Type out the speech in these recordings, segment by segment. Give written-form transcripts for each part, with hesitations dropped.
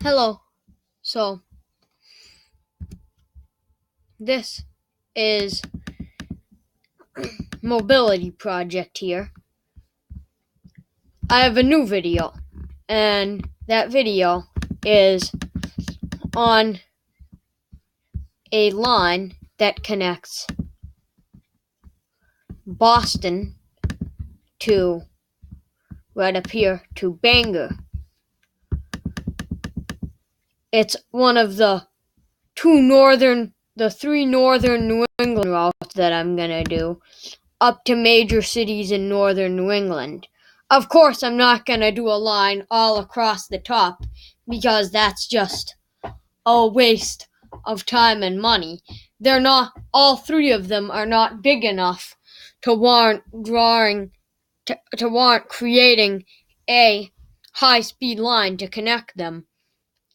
Hello. So, this is mobility project here. I have a new video, and that video is on a line that connects Boston to right up here to Bangor. It's one of the three northern New England routes that I'm gonna do up to major cities in northern New England. Of course, I'm not going to do a line all across the top because that's just a waste of time and money. All three of them are not big enough to warrant creating a high-speed line to connect them.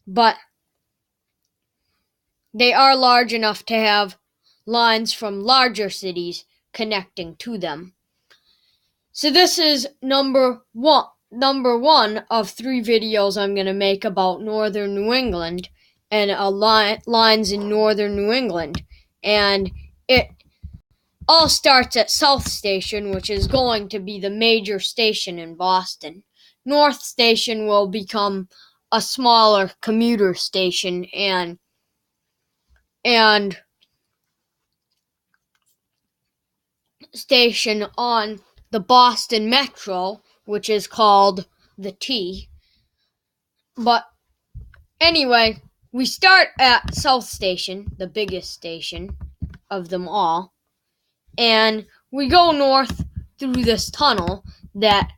But they are large enough to have lines from larger cities connecting to them. So this is number one of 3 videos I'm going to make about northern New England and lines in northern New England. And it all starts at South Station, which is going to be the major station in Boston. North Station will become a smaller commuter station and station on the Boston Metro, which is called the T. But anyway, we start at South Station, the biggest station of them all, and we go north through this tunnel that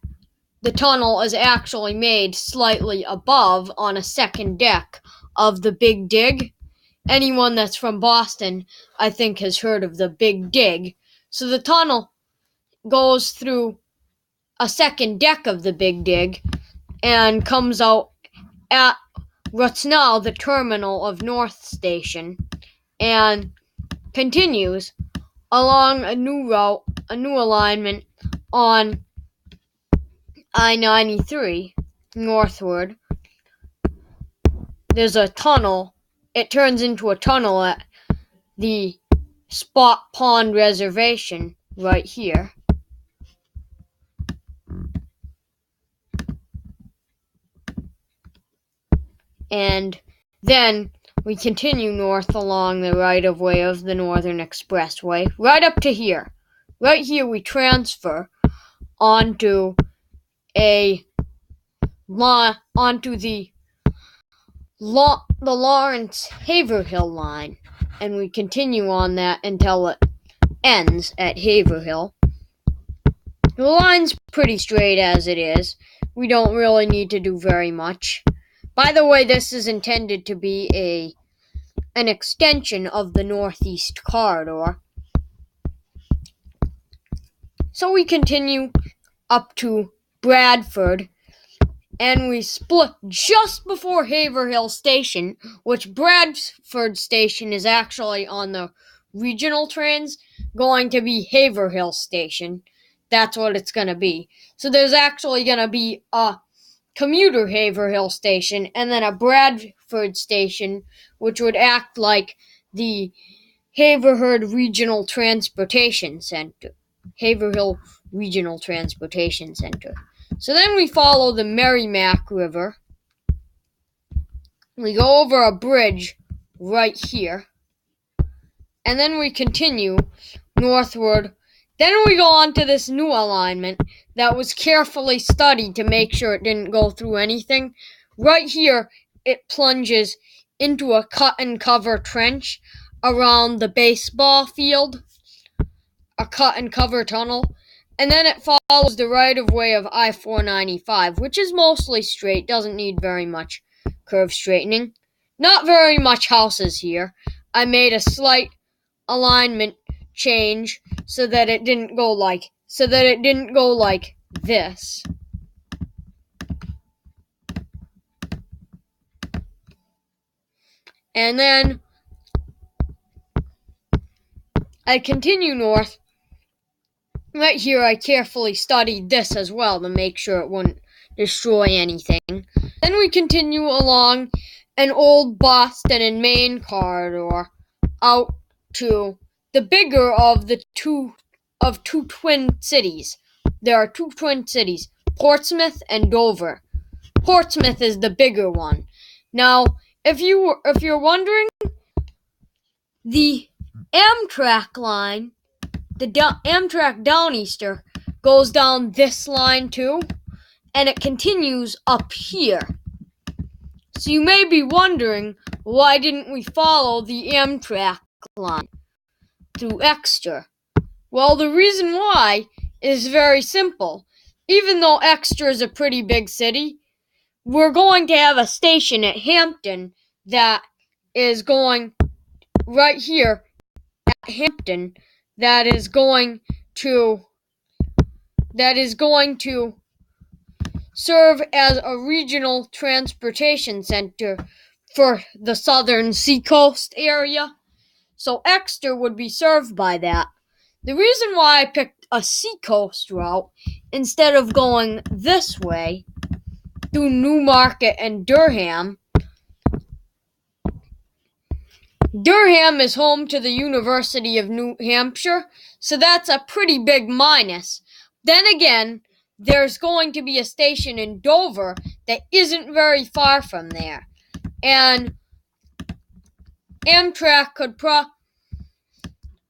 the tunnel is actually made slightly above on a second deck of the Big Dig. Anyone that's from Boston, I think, has heard of the Big Dig. So the tunnel goes through a second deck of the Big Dig and comes out at what's now the terminal of North Station and continues along a new alignment on I-93 northward. There's a tunnel. It turns into a tunnel at the Spot Pond Reservation right here. And then we continue north along the right-of-way of the Northern Expressway, right up to here. Right here we transfer onto the Lawrence Haverhill line, and we continue on that until it ends at Haverhill. The line's pretty straight as it is. We don't really need to do very much. By the way, this is intended to be an extension of the Northeast Corridor. So we continue up to Bradford, and we split just before Haverhill Station, which Bradford Station is actually on the regional trains, going to be Haverhill Station. That's what it's going to be. So there's actually going to be a commuter Haverhill Station and then a Bradford Station, which would act like the Haverhill Regional Transportation Center. So then we follow the Merrimack River. We go over a bridge right here. And then we continue northward. Then we go on to this new alignment that was carefully studied to make sure it didn't go through anything. Right here, it plunges into a cut-and-cover trench around the baseball field, a cut-and-cover tunnel, and then it follows the right-of-way of I-495, which is mostly straight, doesn't need very much curve straightening. Not very much houses here. I made a slight alignment change so that it didn't go like this. And then I continue north. Right here I carefully studied this as well to make sure it wouldn't destroy anything. Then we continue along an old Boston and Maine corridor out to the bigger of two twin cities. There are two twin cities, Portsmouth and Dover. Portsmouth is the bigger one. Now, if you're wondering, the Amtrak line, the Amtrak Downeaster, goes down this line too, and it continues up here. So you may be wondering, why didn't we follow the Amtrak line through Exeter? Well, the reason why is very simple. Even though Exeter is a pretty big city, we're going to have a station at Hampton that is going right here at Hampton that is going to serve as a regional transportation center for the southern seacoast area. So Exeter would be served by that. The reason why I picked a seacoast route instead of going this way through Newmarket and Durham. Durham is home to the University of New Hampshire, so that's a pretty big minus. Then again, there's going to be a station in Dover that isn't very far from there. And Amtrak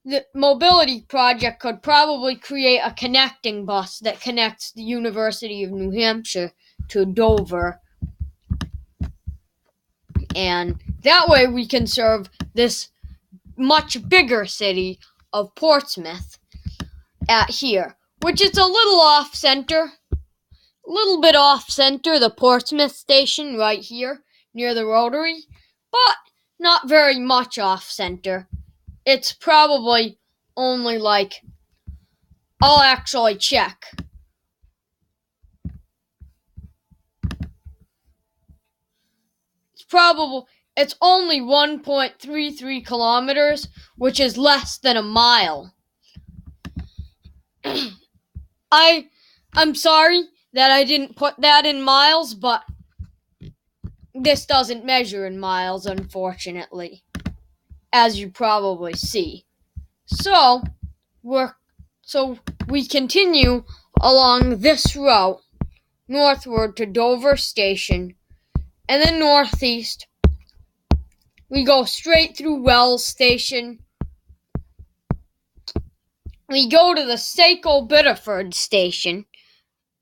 the mobility project could probably create a connecting bus that connects the University of New Hampshire to Dover. And that way we can serve this much bigger city of Portsmouth at here, which is a little off-center. A little bit off-center, the Portsmouth station right here near the Rotary, but not very much off-center. It's probably only I'll actually check. It's only 1.33 kilometers, which is less than a mile. I'm sorry that I didn't put that in miles, but this doesn't measure in miles, unfortunately, as you probably see. So we continue along this route northward to Dover Station, and then northeast. We go straight through Wells Station. We go to the Saco-Biddeford Station,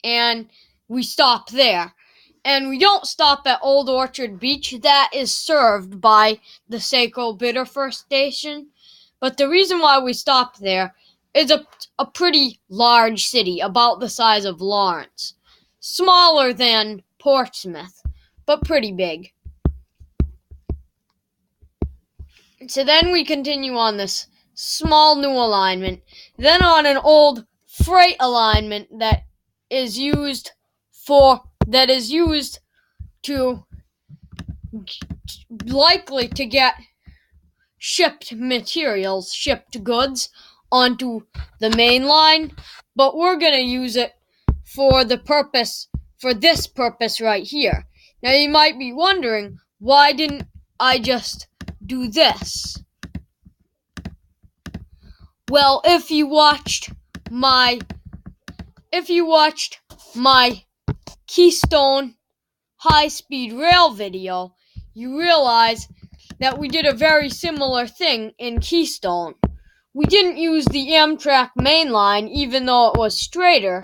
and we stop there. And we don't stop at Old Orchard Beach. That is served by the Saco-Biddeford Station. But the reason why we stop there is a pretty large city, about the size of Lawrence. Smaller than Portsmouth, but pretty big. So then we continue on this small new alignment, then on an old freight alignment that is used to likely to get shipped goods onto the main line, but we're going to use it for this purpose right here. Now you might be wondering, why didn't I just do this? Well, if you watched my Keystone high-speed rail video, you realize that we did a very similar thing in Keystone. We didn't use the Amtrak main line, even though it was straighter,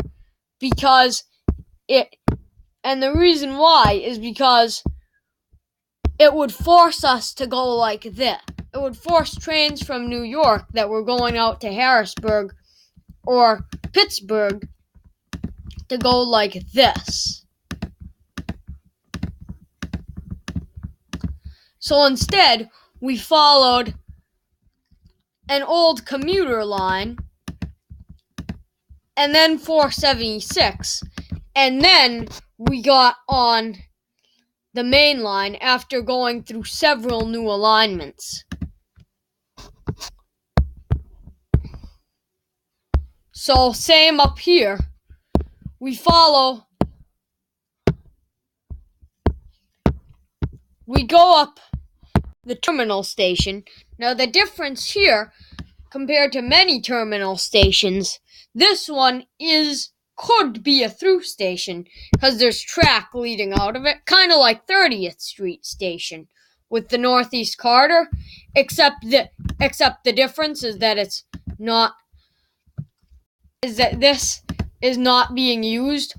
and the reason why is because it would force us to go like this. It would force trains from New York that were going out to Harrisburg or Pittsburgh to go like this. So instead, we followed an old commuter line, and then 476, and then we got on the main line after going through several new alignments. So same up here. We follow we go up the terminal station. Now the difference here, compared to many terminal stations, this one could be a through station because there's track leading out of it, kind of like 30th Street Station with the Northeast Corridor, except the difference is that this is not being used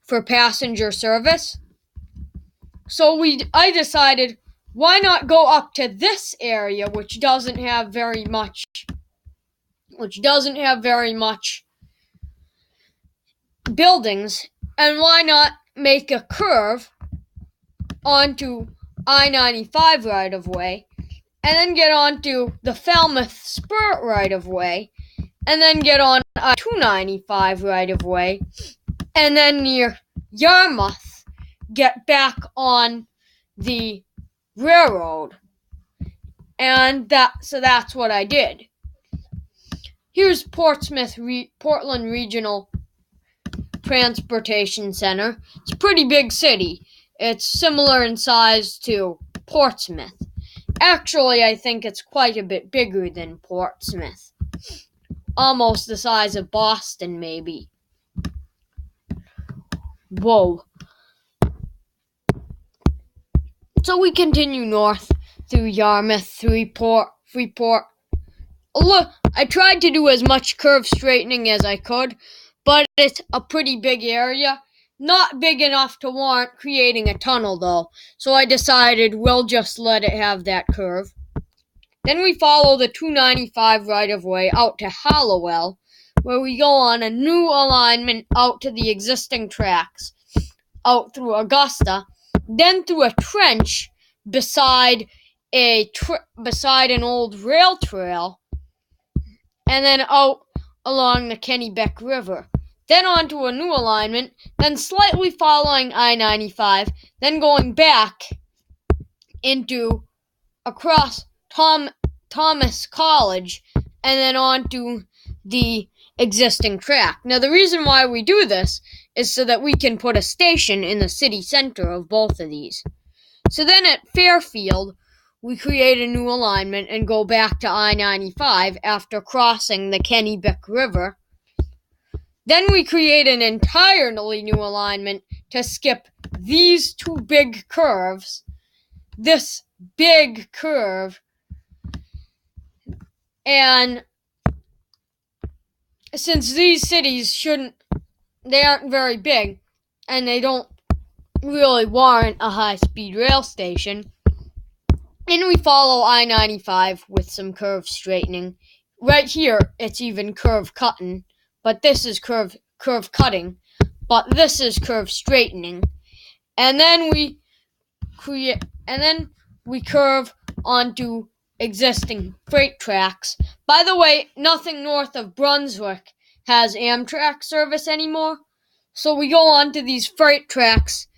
for passenger service. So I decided, why not go up to this area, which doesn't have very much buildings, and why not make a curve onto I-95 right-of-way, and then get onto the Falmouth Spur right-of-way, and then get on I-295 right-of-way, and then near Yarmouth, get back on the railroad. And that's what I did. Here's Portland Regional Transportation Center. It's a pretty big city. It's similar in size to Portsmouth. Actually, I think it's quite a bit bigger than Portsmouth. Almost the size of Boston, maybe. Whoa. So we continue north through Yarmouth, Freeport. Look, I tried to do as much curve straightening as I could, but it's a pretty big area. Not big enough to warrant creating a tunnel, though, so I decided we'll just let it have that curve. Then we follow the 295 right-of-way out to Hallowell, where we go on a new alignment out to the existing tracks, out through Augusta, then through a trench beside an old rail trail, and then out along the Kennebec River. Then onto a new alignment, then slightly following I-95, then going back across Thomas College, and then onto the existing track. Now, the reason why we do this is so that we can put a station in the city center of both of these. So then at Fairfield, we create a new alignment and go back to I-95 after crossing the Kennebec River. Then we create an entirely new alignment to skip these two big curves, this big curve, and since these cities they aren't very big, and they don't really warrant a high-speed rail station, and we follow I-95 with some curve straightening. Right here, it's even curve cutting, but this is curve cutting, but this is curve straightening. And then we curve onto existing freight tracks. By the way, nothing north of Brunswick has Amtrak service anymore, so we go onto these freight tracks,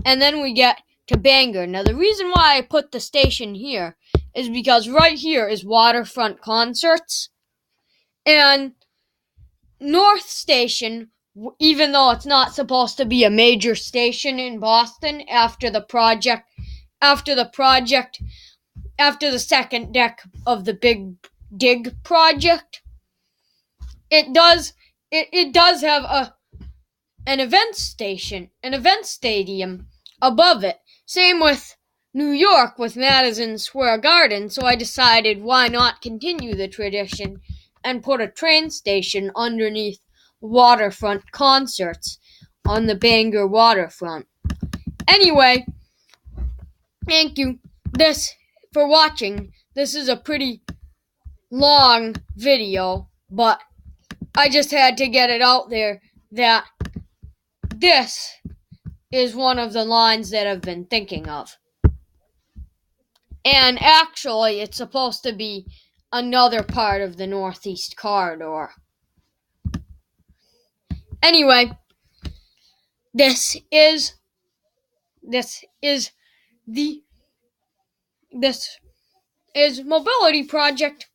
and then we get to Bangor. Now, the reason why I put the station here is because right here is Waterfront Concerts, and North Station, even though it's not supposed to be a major station in Boston after the second deck of the Big Dig project, it does have an event stadium above it. Same with New York with Madison Square Garden, so I decided why not continue the tradition and put a train station underneath Waterfront Concerts on the Bangor waterfront. Anyway, thank you for watching. This is a pretty long video, but I just had to get it out there that this is one of the lines that I've been thinking of. And actually, it's supposed to be another part of the Northeast Corridor. Anyway, this is Mobility Project